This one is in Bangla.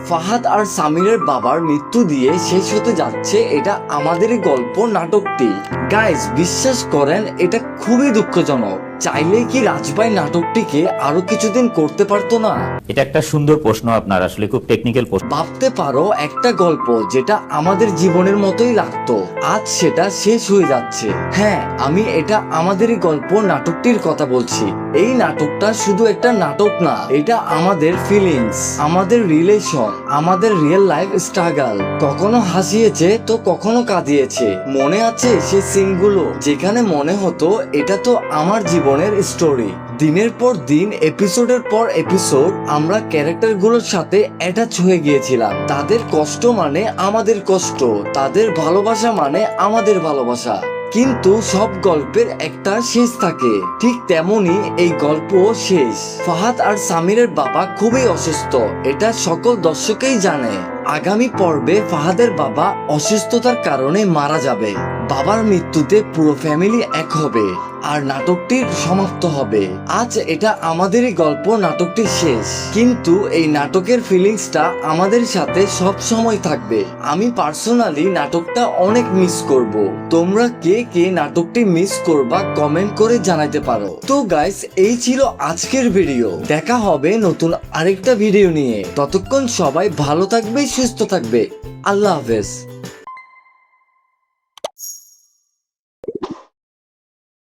ফাহাদ আর সামিরের বাবার মৃত্যু দিয়ে শেষ হতে যাচ্ছে এটা আমাদেরই গল্প নাটকটি। গাইস, বিশ্বাস করেন এটা খুবই দুঃখজনক। চাইলে কি রাজভাই নাটকটিকে আরো কিছুদিন করতে পারতো না? এটা একটা সুন্দর প্রশ্ন, আপনার আসলে খুব টেকনিক্যাল প্রশ্ন। ভাবতে পারো একটা গল্প যেটা আমাদের জীবনের মতোই লাগতো, আজ সেটা শেষ হয়ে যাচ্ছে। হ্যাঁ, আমি এটা আমাদেরই গল্প নাটকটির কথা বলছি। এই নাটকটা শুধু একটা নাটক না, এটা আমাদের ফিলিংস, আমাদের রিলেশন, আমাদের রিয়েল লাইফ স্ট্রাগল। কখনো হাসিয়েছে তো কখনো কাঁদিয়েছে। মনে আছে সেই সিনগুলো যেখানে মনে হতো এটা তো আমার জীবনের স্টোরি। দিনের পর দিন, এপিসোডের পর এপিসোড আমরা ক্যারেক্টারগুলোর সাথে অ্যাটাচ হয়ে গিয়েছিলাম। তাদের কষ্ট মানে আমাদের কষ্ট, তাদের ভালোবাসা মানে আমাদের ভালোবাসা। কিন্তু সব গল্পের একটা শেষ থাকে, ঠিক তেমনি এই গল্পও শেষ। ফাহাদ আর সামিরের বাবা খুবই অসুস্থ, এটা সকল দর্শকেই জানে। আগামী পর্বে ফাহাদের বাবা অসুস্থতার কারণে মারা যাবে। বাবার মৃত্যুতে পুরো ফ্যামিলি এক হবে আর নাটকটির সমাপ্ত হবে। আজ এটা আমাদেরই গল্প, নাটকটি শেষ, কিন্তু এই নাটকের ফিলিংসটা আমাদের সাথে সব সময় থাকবে। আমি পার্সোনালি নাটকটা অনেক মিস করব। তোমরা কে কে নাটকটি মিস করবা কমেন্ট করে জানাতে পারো। তো গাইস, এই ছিল আজকের ভিডিও। দেখা হবে নতুন আরেকটা ভিডিও নিয়ে। ততক্ষণ সবাই ভালো থাকবে, সুস্থ থাকবে। আল্লাহ হাফেজ।